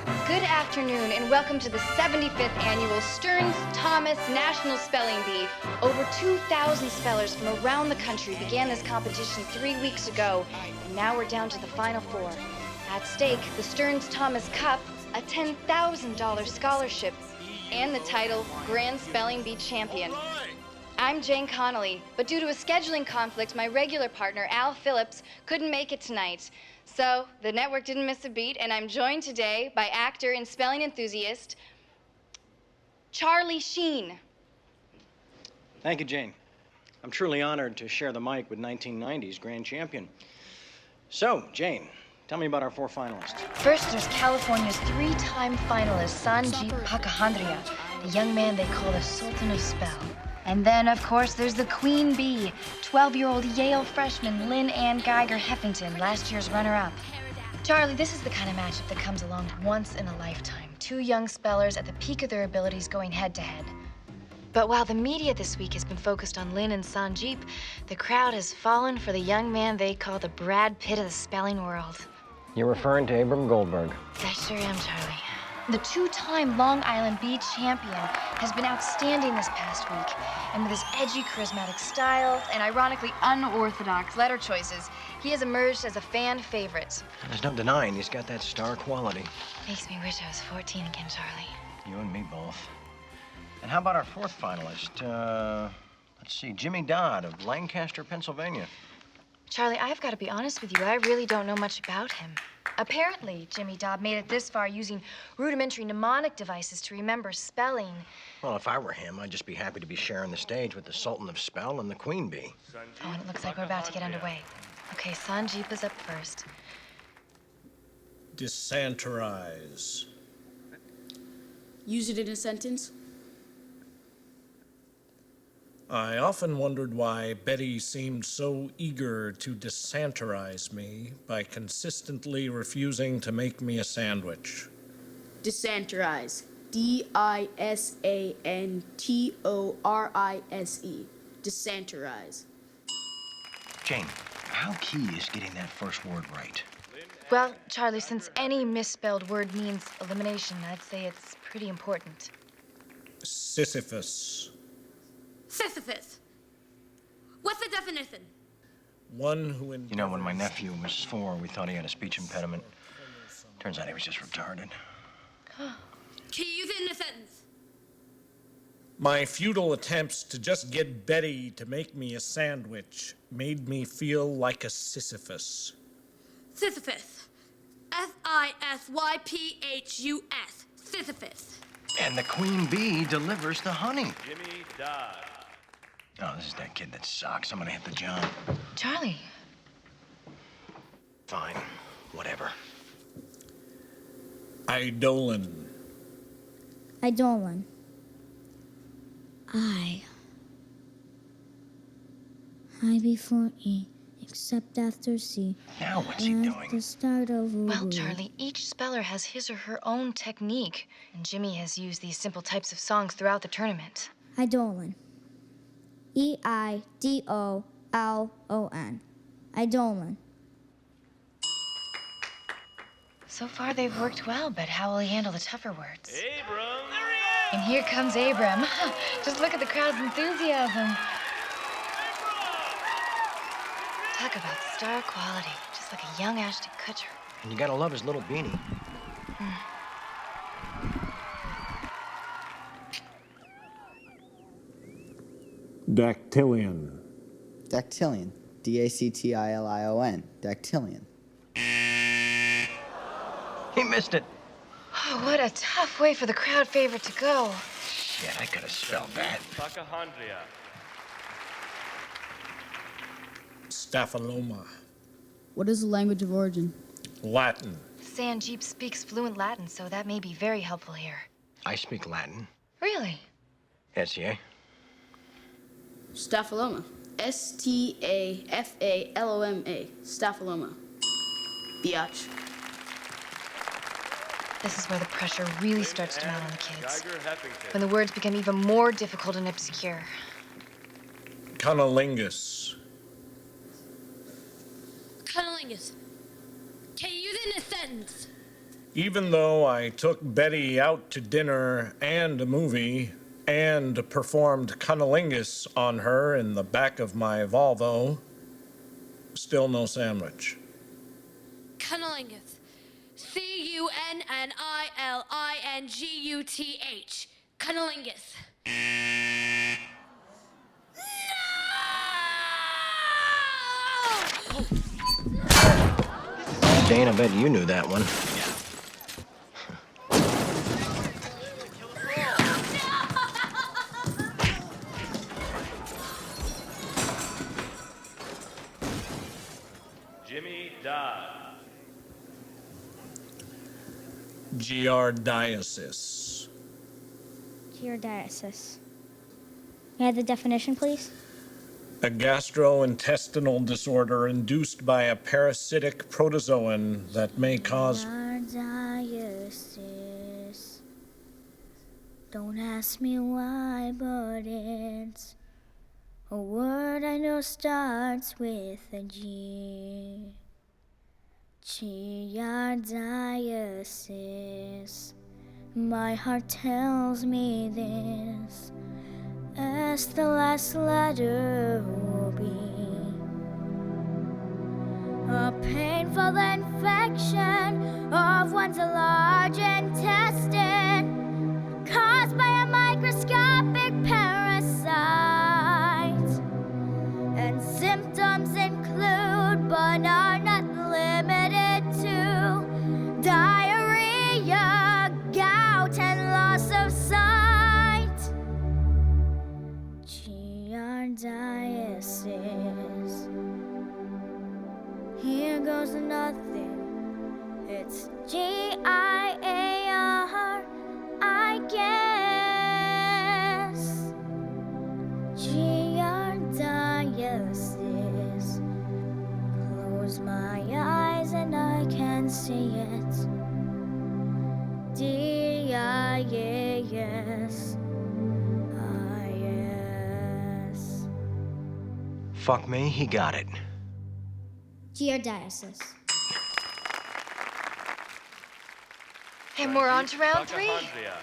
Good afternoon and welcome to the 75th annual Stearns-Thomas National Spelling Bee. Over 2,000 spellers from around the country began this competition 3 weeks ago, and now we're down to the final four. At stake, the Stearns-Thomas Cup, a $10,000 scholarship, and the title Grand Spelling Bee Champion. I'm Jane Connolly, but due to a scheduling conflict, my regular partner, Al Phillips, couldn't make it tonight. So, the network didn't miss a beat, and I'm joined today by actor and spelling enthusiast, Charlie Sheen. Thank you, Jane. I'm truly honored to share the mic with 1990's grand champion. So, Jane, tell me about our four finalists. First, there's California's three-time finalist, Sanjeev Pakhandria, the young man they call the Sultan of Spell. And then, of course, there's the Queen Bee, 12-year-old Yale freshman Lynn Ann Geiger Heffington, last year's runner-up. Charlie, this is the kind of matchup that comes along once in a lifetime. Two young spellers at the peak of their abilities going head-to-head. But while the media this week has been focused on Lynn and Sanjeev, the crowd has fallen for the young man they call the Brad Pitt of the spelling world. You're referring to Abram Goldberg. I sure am, Charlie. The two-time Long Island Bee champion has been outstanding this past week. And with his edgy, charismatic style and ironically unorthodox letter choices, he has emerged as a fan favorite. There's no denying he's got that star quality. Makes me wish I was 14 again, Charlie. You and me both. And how about our fourth finalist? Let's see, Jimmy Dodd of Lancaster, Pennsylvania. Charlie, I've got to be honest with you. I really don't know much about him. Apparently, Jimmy Dodd made it this far using rudimentary mnemonic devices to remember spelling. Well, if I were him, I'd just be happy to be sharing the stage with the Sultan of Spell and the Queen Bee. Oh, and it looks like we're about to get underway. Okay, Sanjeev is up first. Desanturize. Use it in a sentence. I often wondered why Betty seemed so eager to desanturize me by consistently refusing to make me a sandwich. Desanturize. D-I-S-A-N-T-O-R-I-S-E. Desanturize. Jane, how key is getting that first word right? Well, Charlie, since any misspelled word means elimination, I'd say it's pretty important. Sisyphus. Sisyphus. What's the definition? One who You know, when my nephew was 4, we thought he had a speech impediment. Turns out he was just retarded. Can you use it in a sentence? My futile attempts to just get Betty to make me a sandwich made me feel like a Sisyphus. Sisyphus. S-I-S-Y-P-H-U-S. Sisyphus. And the Queen Bee delivers the honey. Jimmy Dodd. Oh, this is that kid that sucks. I'm gonna hit the John. Charlie. Fine. Whatever. Eidolon. Eidolon. I before E, except after C. Now what's he At doing? the start of a Well, word. Charlie, each speller has his or her own technique, and Jimmy has used these simple types of songs throughout the tournament. Eidolon. E-I-D-O-L-O-N. Eidolon. So far, they've worked well, but how will he handle the tougher words? Abram. And here comes Abram. Just look at the crowd's enthusiasm. Talk about star quality, just like a young Ashton Kutcher. And you gotta love his little beanie. Dactylion. Dactylion. D-A-C-T-I-L-I-O-N. Dactylion. He missed it. Oh, what a tough way for the crowd favorite to go. Shit, I could have spelled that. Pakhandria. Staphyloma. What is the language of origin? Latin. Sanjeev speaks fluent Latin, so that may be very helpful here. I speak Latin. Really? SCA. Staphyloma. S-T-A-F-A-L-O-M-A. Staphyloma. Biatch. This is where the pressure really starts to mount on the kids. Geiger Heffington. When the words become even more difficult and obscure. Cunnilingus. Cunnilingus. Can you use it in a sentence? Even though I took Betty out to dinner and a movie and performed cunnilingus on her in the back of my Volvo, still no sandwich. Cunnilingus. Cunnilinguth. Cunnilingus. Jane, I bet you knew that one. Jimmy Dodd. Giardiasis. Giardiasis. May I have the definition, please? A gastrointestinal disorder induced by a parasitic protozoan that may cause... Giardiasis. Don't ask me why, but it's a word I know starts with a G. Giardiasis. My heart tells me this, as the last letter will be. A painful infection of one's large intestine, caused by a microscopic parasite. And symptoms include, but are not limited to, diarrhea, gout, and loss of sight. Giardiasis. Here goes nothing. It's Giar, I guess. Giardiasis. Close my eyes and I can see it. D-I-A-S. I-S. Fuck me, he got it. Giardiasis. And we're on to round 3. Mitochondria.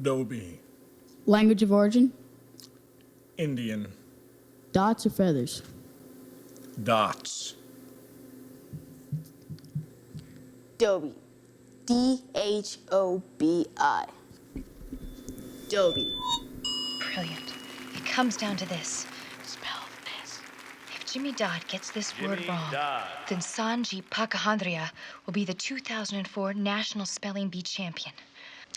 Dobie. Language of origin? Indian. Dots or feathers? Dots. Dobie. D-H-O-B-I. Dobie. Brilliant. It comes down to this. Spell this. If Jimmy Dodd gets this word Jimmy wrong, Dodd. then Sanji Pakahondria will be the 2004 National Spelling Bee champion.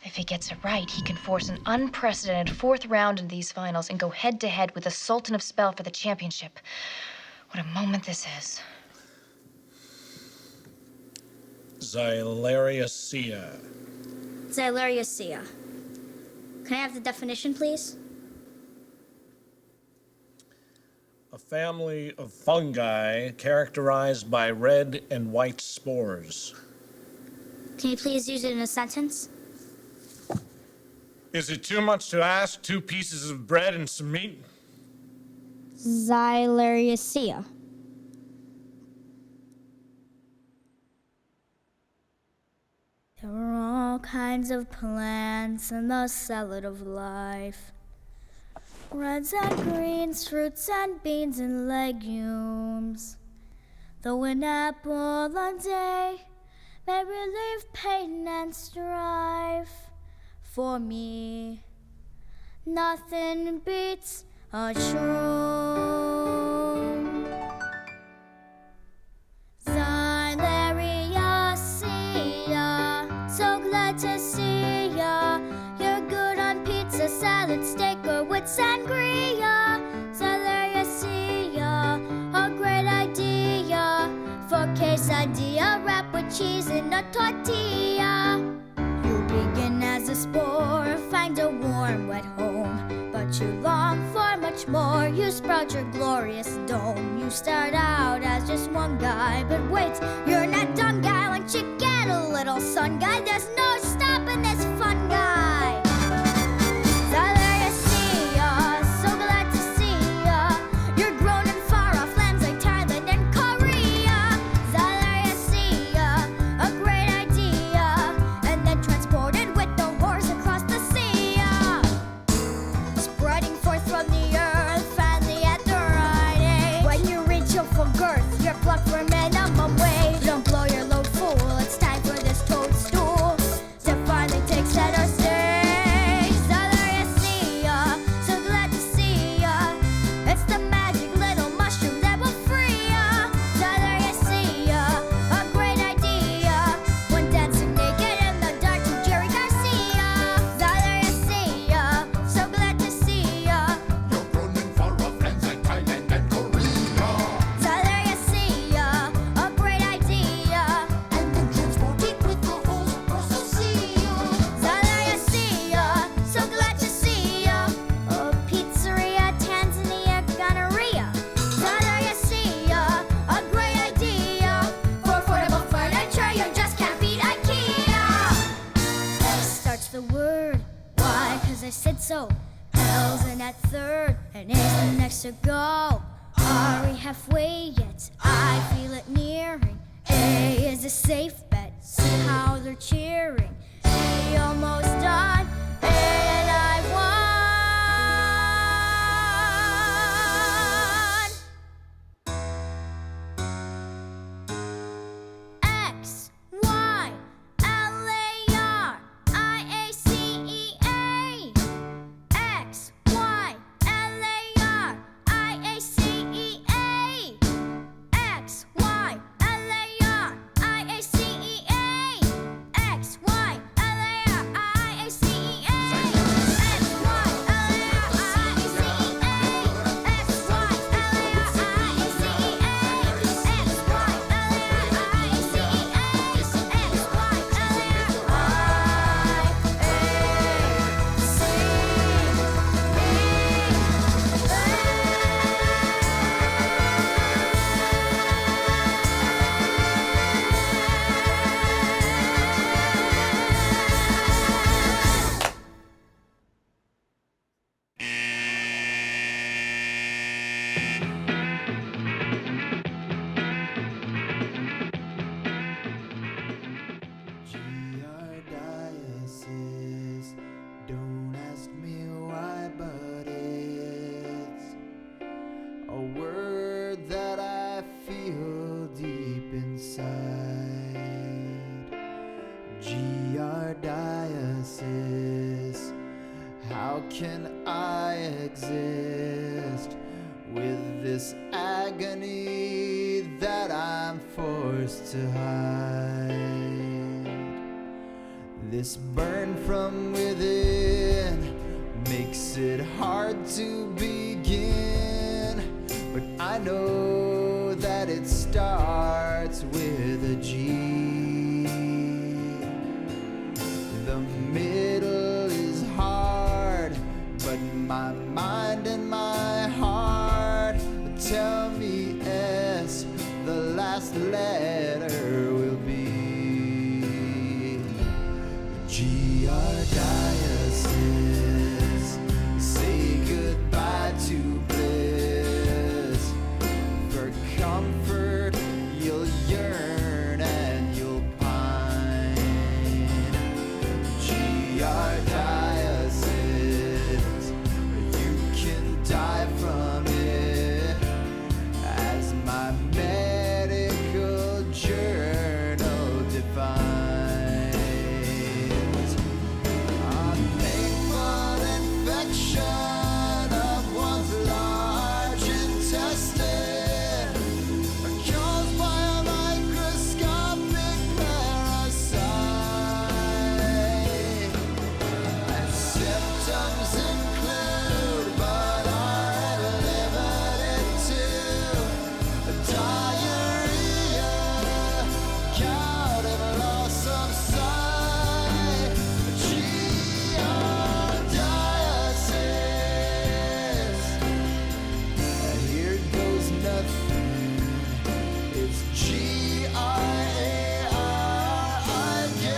If he gets it right, he can force an unprecedented 4th round in these finals and go head-to-head with the Sultan of Spell for the championship. What a moment this is. Xylariacea. Xylariacea. Can I have the definition, please? A family of fungi characterized by red and white spores. Can you please use it in a sentence? Is it too much to ask? 2 pieces of bread and some meat? Xylariacea. There are all kinds of plants in the salad of life. Reds and greens, fruits and beans and legumes. Though an apple a day may relieve pain and strife, for me, nothing beats a shroom. Xylariacea, so glad to see ya. You're good on pizza, salad, steak, or with sangria. Xylariacea, a great idea for quesadilla wrapped with cheese and a tortilla. You begin as a spore, find a warm, wet home, but you long for much more. You sprout your glorious dome. You start out as just one guy, but wait, you're not done, guy. Once you get a little sun, guy, there's no stopping this fun guy. Xylariacea, so glad to see ya. You're grown in far-off lands like Thailand and Korea. I said so. L's in at third, and A's the next to go. Are we halfway yet? I feel it nearing. A is a safe bet. See how they're cheering. E almost done, and I won. X, Y, L, A, R, I, A, C, E, A. X, Y, L, A, R, I, A, C, E, A. X, Y, L, A, R, I, A, C, E, A. X, Y, L, A, R, I, A, C, E, A. X, Y, L, A, R, I, A, C, E, A. X, Y, L, A, R, I, A, C, E, A. X, Y, L, A, R, I, A, C, E, A. X, Y, L, A, R, Archdiocese. Don't ask me why, but it's a word that I feel deep inside. Archdiocese. How can I exist with this agony that I'm forced to hide? This burn from within makes it hard to begin, but I know that it starts with a G. The middle is hard, but my mind and my heart tell me S, the last letter will be. Archdiocese.